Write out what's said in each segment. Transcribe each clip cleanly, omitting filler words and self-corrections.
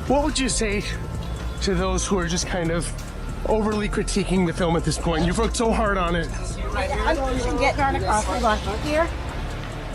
What would you say to those who are just kind of overly critiquing the film at this point? You've worked so hard on it. I'm getting on across. Hold on. Here.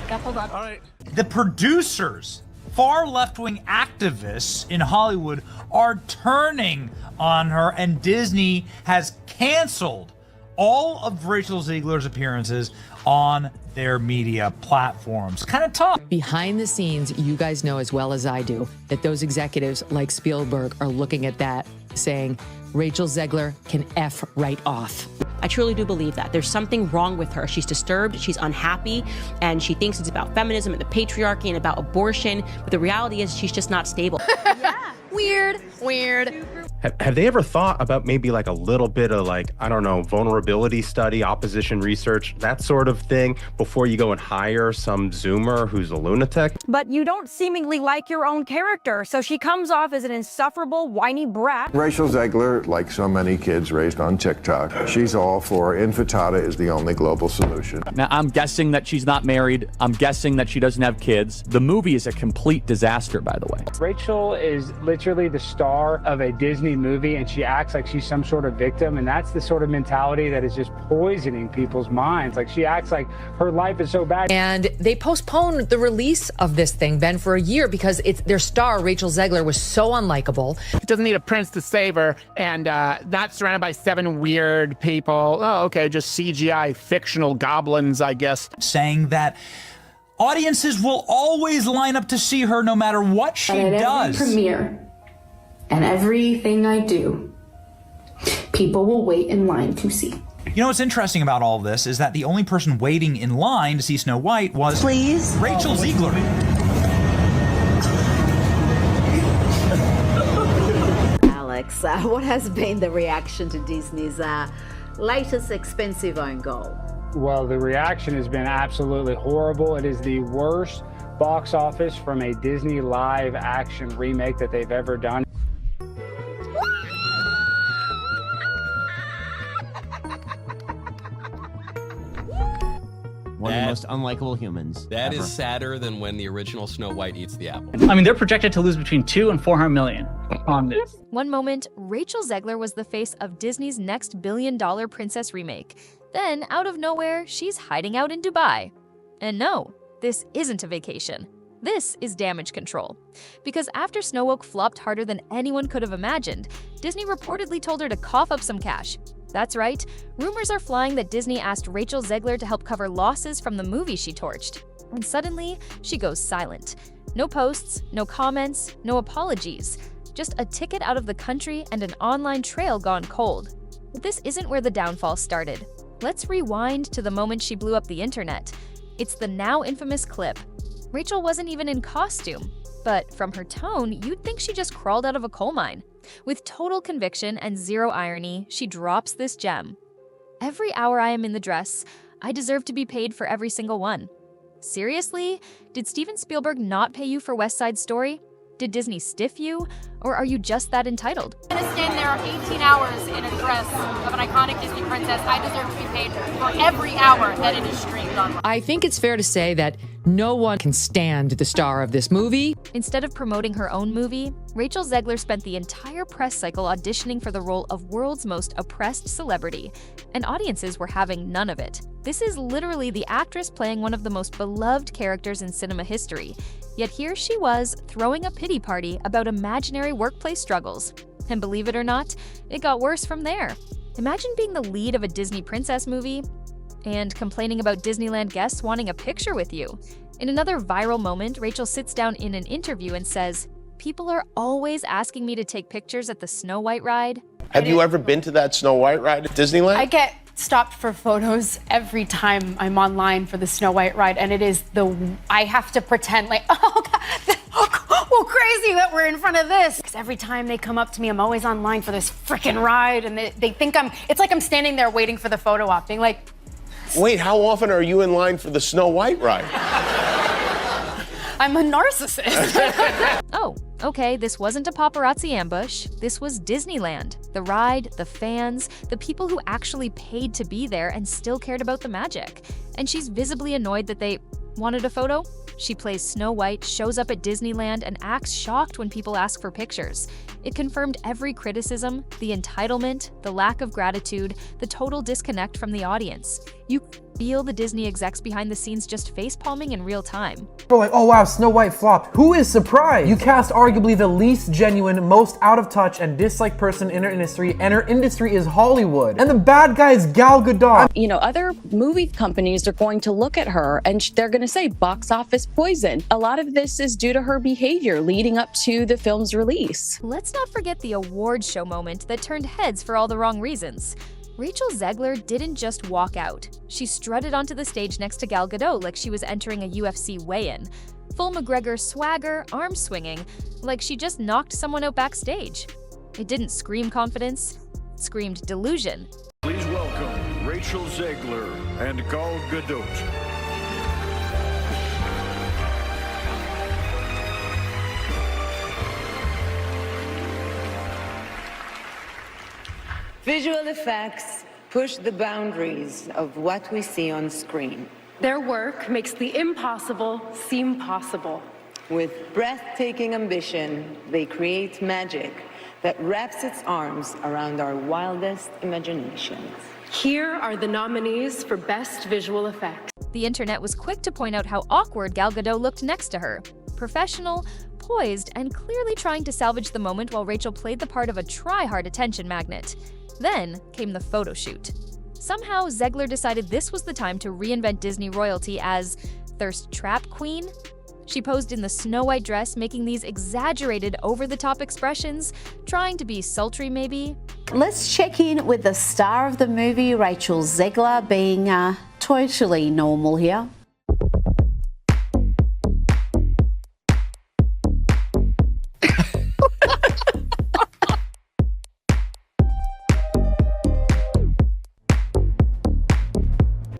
Yeah, hold on. All right. The producers, far left-wing activists in Hollywood, are turning on her, and Disney has canceled all of Rachel Zegler's appearances on their media platforms. Kind of tough. Behind the scenes, you guys know as well as I do that those executives like Spielberg are looking at that saying, Rachel Zegler can F right off. I truly do believe that. There's something wrong with her. She's disturbed, she's unhappy, and she thinks it's about feminism and the patriarchy and about abortion. But the reality is she's just not stable. Yeah. Weird. Have they ever thought about maybe like a little bit of like, I don't know, vulnerability study, opposition research, that sort of thing before you go and hire some Zoomer who's a lunatic? But you don't seemingly like your own character, so she comes off as an insufferable, whiny brat. Rachel Zegler, like so many kids raised on TikTok, she's all for infanticide is the only global solution. Now, I'm guessing that she's not married. I'm guessing that she doesn't have kids. The movie is a complete disaster, by the way. Rachel is literally the star of a Disney movie, and she acts like she's some sort of victim, and that's the sort of mentality that is just poisoning people's minds. Like, she acts like her life is so bad. And they postponed the release of this thing, Ben, for a year because their star, Rachel Zegler, was so unlikable. She doesn't need a prince to save her, and not surrounded by 7 weird people. Oh, okay, just CGI fictional goblins, I guess. Saying that audiences will always line up to see her no matter what she does. Every premiere and everything I do, people will wait in line to see. You know what's interesting about all of this is that the only person waiting in line to see Snow White was Rachel Zegler. Alex, what has been the reaction to Disney's latest expensive own goal? Well, the reaction has been absolutely horrible. It is the worst box office from a Disney live action remake that they've ever done. One of the most unlikable humans. That ever. is sadder than when the original Snow White eats the apple. I mean, they're projected to lose between $200 and $400 million on this. One moment, Rachel Zegler was the face of Disney's next billion-dollar princess remake. Then, out of nowhere, she's hiding out in Dubai. And no, this isn't a vacation. This is damage control. Because after Snow Oak flopped harder than anyone could have imagined, Disney reportedly told her to cough up some cash. That's right, rumors are flying that Disney asked Rachel Zegler to help cover losses from the movie she torched. And suddenly, she goes silent. No posts, no comments, no apologies. Just a ticket out of the country and an online trail gone cold. But this isn't where the downfall started. Let's rewind to the moment she blew up the internet. It's the now infamous clip. Rachel wasn't even in costume, but from her tone, you'd think she just crawled out of a coal mine. With total conviction and zero irony, she drops this gem. Every hour I am in the dress, I deserve to be paid for every single one. Seriously? Did Steven Spielberg not pay you for West Side Story? Did Disney stiff you? Or are you just that entitled? I'm gonna stand there 18 hours in a dress of an iconic Disney princess. I deserve to be paid for every hour that it is streamed on. I think it's fair to say that no one can stand the star of this movie. Instead of promoting her own movie, Rachel Zegler spent the entire press cycle auditioning for the role of world's most oppressed celebrity, and audiences were having none of it. This is literally the actress playing one of the most beloved characters in cinema history, yet here she was throwing a pity party about imaginary workplace struggles. And believe it or not, it got worse from there. Imagine being the lead of a Disney princess movie and complaining about Disneyland guests wanting a picture with you. In another viral moment, Rachel sits down in an interview and says, "People are always asking me to take pictures at the Snow White ride." Have you ever been to that Snow White ride at Disneyland? I get stopped for photos every time I'm online for the Snow White ride, and it is I have to pretend like, oh God, well, crazy that we're in front of this. Because every time they come up to me, I'm always online for this freaking ride, and they think it's like I'm standing there waiting for the photo op, being like, wait, how often are you in line for the Snow White ride? I'm a narcissist. Oh, okay, this wasn't a paparazzi ambush. This was Disneyland. The ride, the fans, the people who actually paid to be there and still cared about the magic. And she's visibly annoyed that they wanted a photo. She plays Snow White, shows up at Disneyland, and acts shocked when people ask for pictures. It confirmed every criticism, the entitlement, the lack of gratitude, the total disconnect from the audience. You feel the Disney execs behind the scenes just facepalming in real time. We're like, oh wow, Snow White flopped. Who is surprised? You cast arguably the least genuine, most out of touch and disliked person in her industry, and her industry is Hollywood. And the bad guy is Gal Gadot. You know, other movie companies are going to look at her and they're going to say box office poison. A lot of this is due to her behavior leading up to the film's release. Let's not forget the award show moment that turned heads for all the wrong reasons. Rachel Zegler didn't just walk out. She strutted onto the stage next to Gal Gadot like she was entering a UFC weigh-in. Full McGregor swagger, arm swinging, like she just knocked someone out backstage. It didn't scream confidence, it screamed delusion. Please welcome Rachel Zegler and Gal Gadot. Visual effects push the boundaries of what we see on screen. Their work makes the impossible seem possible. With breathtaking ambition, they create magic that wraps its arms around our wildest imaginations. Here are the nominees for Best Visual Effects. The internet was quick to point out how awkward Gal Gadot looked next to her. Professional, poised, and clearly trying to salvage the moment while Rachel played the part of a try-hard attention magnet. Then came the photo shoot. Somehow, Zegler decided this was the time to reinvent Disney royalty as thirst trap queen. She posed in the Snow White dress, making these exaggerated, over-the-top expressions, trying to be sultry maybe. Let's check in with the star of the movie, Rachel Zegler, being totally normal here.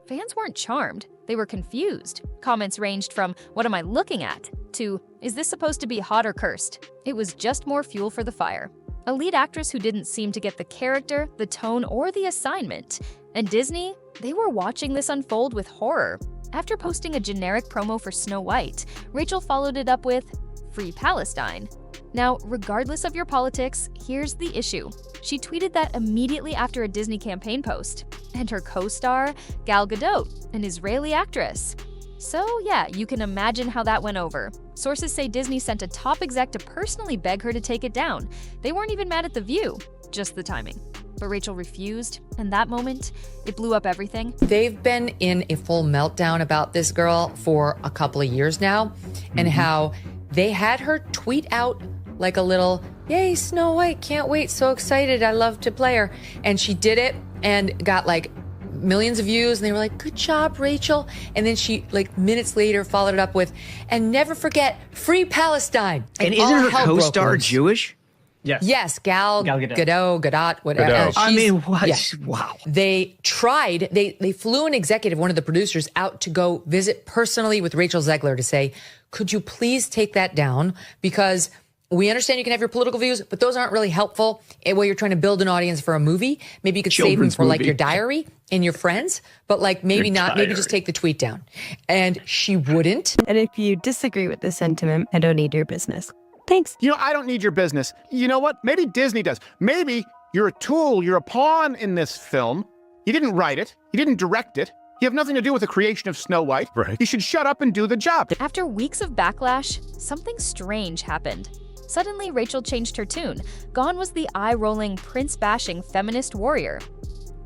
Fans weren't charmed, they were confused. Comments ranged from, "What am I looking at?" to, "Is this supposed to be hot or cursed?" It was just more fuel for the fire. A lead actress who didn't seem to get the character, the tone, or the assignment. And Disney, they were watching this unfold with horror. After posting a generic promo for Snow White, Rachel followed it up with, "Free Palestine." Now, regardless of your politics, here's the issue. She tweeted that immediately after a Disney campaign post. And her co-star, Gal Gadot, an Israeli actress. So yeah, you can imagine how that went over. Sources say Disney sent a top exec to personally beg her to take it down. They weren't even mad at the view, just the timing. But Rachel refused, and that moment, it blew up everything. They've been in a full meltdown about this girl for a couple of years now, and how they had her tweet out like a little, "Yay, Snow White, can't wait, so excited, I love to play her." And she did it and got like millions of views, and they were like, "Good job, Rachel." And then she, like minutes later, followed it up with, "And never forget, free Palestine." And isn't her co-star Jewish? Yes, Gal Gadot, whatever. Gadot. I mean, what? Yeah. Wow. They tried, they flew an executive, one of the producers, out to go visit personally with Rachel Zegler to say, "Could you please take that down? Because we understand you can have your political views, but those aren't really helpful while you're trying to build an audience for a movie. Maybe you could save them for like your diary and your friends, but like maybe not, maybe just take the tweet down." And she wouldn't. And if you disagree with this sentiment, I don't need your business. Thanks. You know, I don't need your business. You know what? Maybe Disney does. Maybe you're a tool, you're a pawn in this film. You didn't write it. You didn't direct it. You have nothing to do with the creation of Snow White. Right. You should shut up and do the job. After weeks of backlash, something strange happened. Suddenly, Rachel changed her tune. Gone was the eye-rolling, prince-bashing feminist warrior.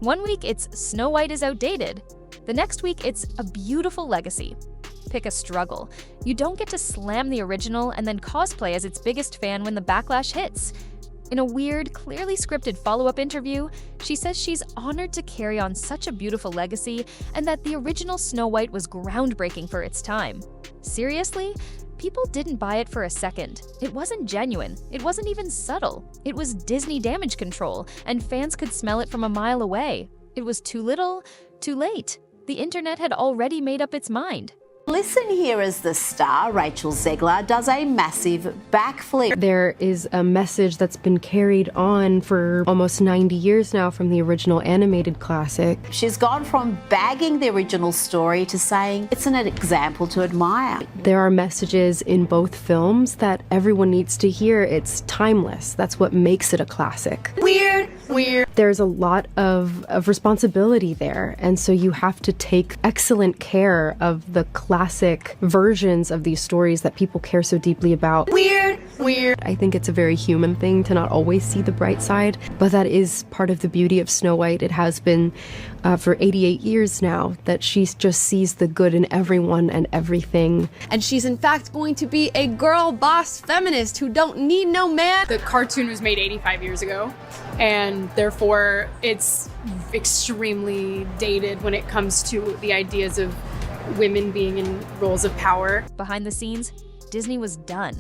One week, it's Snow White is outdated. The next week, it's a beautiful legacy. Pick a struggle. You don't get to slam the original and then cosplay as its biggest fan when the backlash hits. In a weird, clearly scripted follow-up interview, she says she's honored to carry on such a beautiful legacy and that the original Snow White was groundbreaking for its time. Seriously? People didn't buy it for a second. It wasn't genuine. It wasn't even subtle. It was Disney damage control, and fans could smell it from a mile away. It was too little, too late. The internet had already made up its mind. Listen here as the star, Rachel Zegler, does a massive backflip. There is a message that's been carried on for almost 90 years now from the original animated classic. She's gone from bagging the original story to saying it's an example to admire. There are messages in both films that everyone needs to hear. It's timeless. That's what makes it a classic. Weird. There's a lot of responsibility there, and so you have to take excellent care of the classic versions of these stories that people care so deeply about. Weird. I think it's a very human thing to not always see the bright side, but that is part of the beauty of Snow White. It has been for 88 years now that she just sees the good in everyone and everything. And she's in fact going to be a girl boss feminist who don't need no man. The cartoon was made 85 years ago, and therefore it's extremely dated when it comes to the ideas of women being in roles of power. Behind the scenes, Disney was done.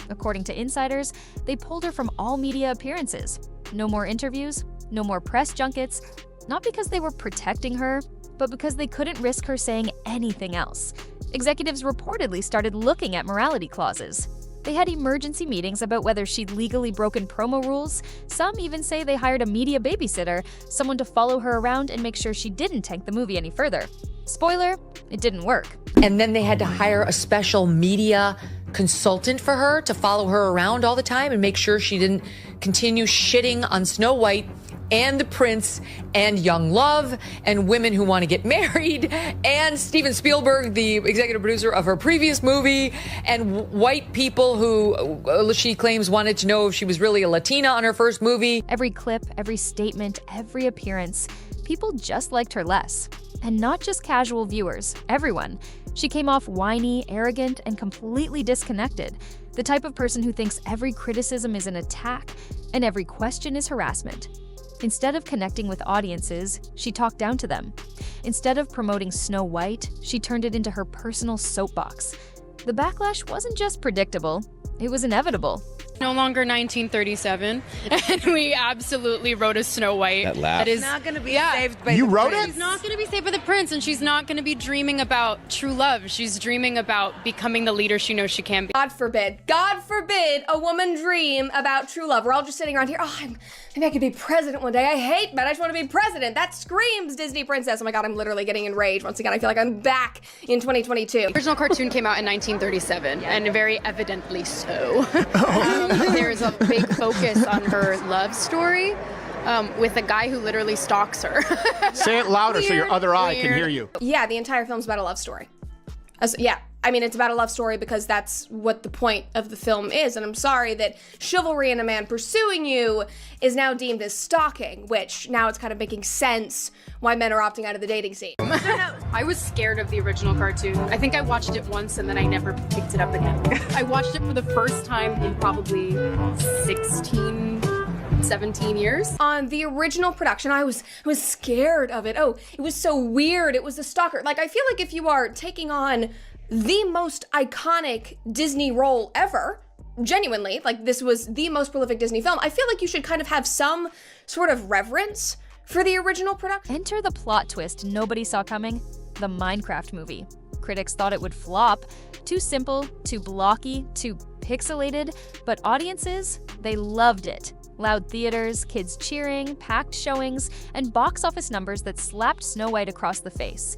According to insiders, they pulled her from all media appearances. No more interviews, no more press junkets, not because they were protecting her, but because they couldn't risk her saying anything else. Executives reportedly started looking at morality clauses. They had emergency meetings about whether she'd legally broken promo rules. Some even say they hired a media babysitter, someone to follow her around and make sure she didn't tank the movie any further. Spoiler, it didn't work. And then they had to hire a special media consultant for her to follow her around all the time and make sure she didn't continue shitting on Snow White and the prince and young love and women who want to get married and Steven Spielberg, the executive producer of her previous movie, and white people who she claims wanted to know if she was really a Latina on her first movie. Every clip, every statement, every appearance, people just liked her less. And not just casual viewers, everyone. She came off whiny, arrogant, and completely disconnected. The type of person who thinks every criticism is an attack and every question is harassment. Instead of connecting with audiences, she talked down to them. Instead of promoting Snow White, she turned it into her personal soapbox. The backlash wasn't just predictable, it was inevitable. No longer 1937, and we absolutely wrote a Snow White that is not going to be saved by You the wrote prince. it? She's not going to be saved by the prince, and she's not going to be dreaming about true love. She's dreaming about becoming the leader she knows she can be. God forbid a woman dream about true love. We're all just sitting around here, maybe I could be president one day. I hate men, I just want to be president. That screams Disney princess. Oh my God, I'm literally getting enraged. Once again, I feel like I'm back in 2022. The original cartoon came out in 1937, and very evidently so. There's a big focus on her love story with a guy who literally stalks her. Say it louder so your other eye can hear you. Yeah, the entire film's about a love story. It's about a love story because that's what the point of the film is. And I'm sorry that chivalry and a man pursuing you is now deemed as stalking, which now it's kind of making sense why men are opting out of the dating scene. I was scared of the original cartoon. I think I watched it once and then I never picked it up again. I watched it for the first time in probably 17 years. On the original production, I was scared of it. Oh, it was so weird. It was a stalker. Like, I feel like if you are taking on the most iconic Disney role ever, genuinely, like this was the most prolific Disney film, I feel like you should kind of have some sort of reverence for the original production. Enter the plot twist nobody saw coming, the Minecraft movie. Critics thought it would flop. Too simple, too blocky, too pixelated, but audiences, they loved it. Loud theaters, kids cheering, packed showings, and box office numbers that slapped Snow White across the face.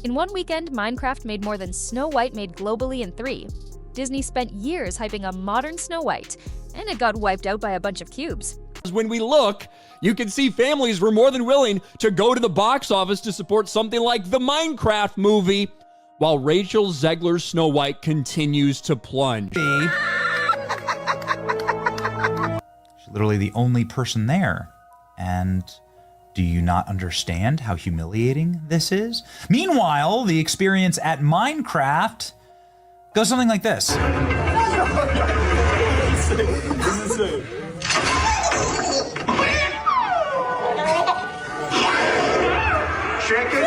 In one weekend, Minecraft made more than Snow White made globally in 3. Disney spent years hyping a modern Snow White, and it got wiped out by a bunch of cubes. When we look, you can see families were more than willing to go to the box office to support something like the Minecraft movie, while Rachel Zegler's Snow White continues to plunge. She's literally the only person there. And do you not understand how humiliating this is? Meanwhile, the experience at Minecraft goes something like this. This is insane. Chicken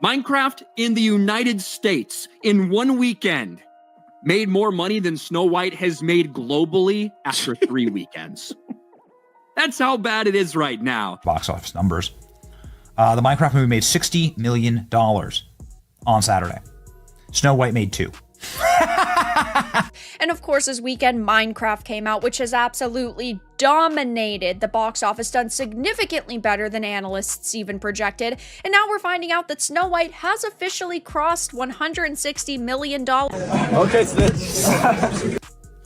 Minecraft in the United States in one weekend made more money than Snow White has made globally after 3 weekends. That's how bad it is right now. Box office numbers. The Minecraft movie made $60 million on Saturday. Snow White made $2 million. And of course, this weekend, Minecraft came out, which has absolutely dominated the box office, done significantly better than analysts even projected. And now we're finding out that Snow White has officially crossed $160 million. Okay,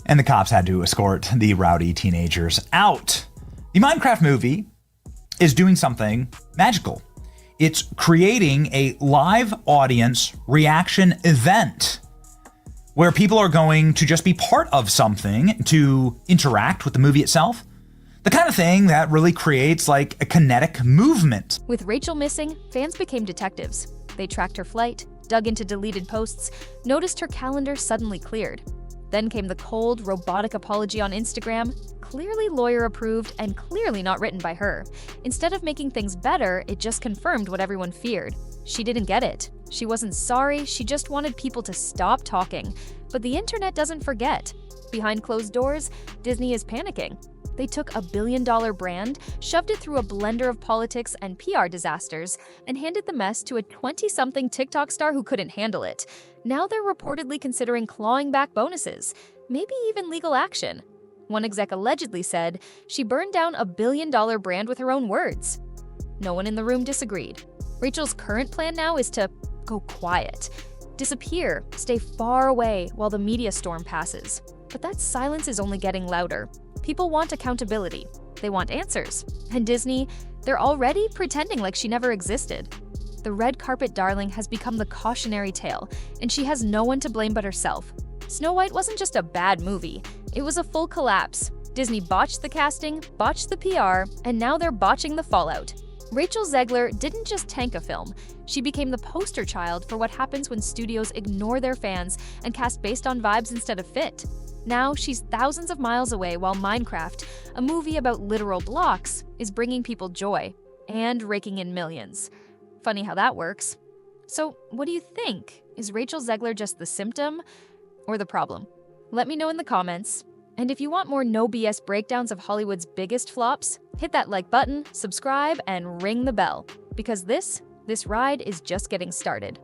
and the cops had to escort the rowdy teenagers out. The Minecraft movie is doing something magical. It's creating a live audience reaction event where people are going to just be part of something to interact with the movie itself. The kind of thing that really creates like a kinetic movement. With Rachel missing, fans became detectives. They tracked her flight, dug into deleted posts, noticed her calendar suddenly cleared. Then came the cold, robotic apology on Instagram, clearly lawyer approved and clearly not written by her. Instead of making things better, it just confirmed what everyone feared. She didn't get it. She wasn't sorry, she just wanted people to stop talking. But the internet doesn't forget. Behind closed doors, Disney is panicking. They took a billion-dollar brand, shoved it through a blender of politics and PR disasters, and handed the mess to a 20-something TikTok star who couldn't handle it. Now they're reportedly considering clawing back bonuses, maybe even legal action. One exec allegedly said she burned down a billion-dollar brand with her own words. No one in the room disagreed. Rachel's current plan now is to go quiet, disappear, stay far away while the media storm passes. But that silence is only getting louder. People want accountability. They want answers. And Disney, they're already pretending like she never existed. The red carpet darling has become the cautionary tale, and she has no one to blame but herself. Snow White wasn't just a bad movie, it was a full collapse. Disney botched the casting, botched the PR, and now they're botching the fallout. Rachel Zegler didn't just tank a film, she became the poster child for what happens when studios ignore their fans and cast based on vibes instead of fit. Now she's thousands of miles away while Minecraft, a movie about literal blocks, is bringing people joy and raking in millions. Funny how that works. So what do you think? Is Rachel Zegler just the symptom or the problem? Let me know in the comments. And if you want more no BS breakdowns of Hollywood's biggest flops, hit that like button, subscribe, and ring the bell. Because this ride is just getting started.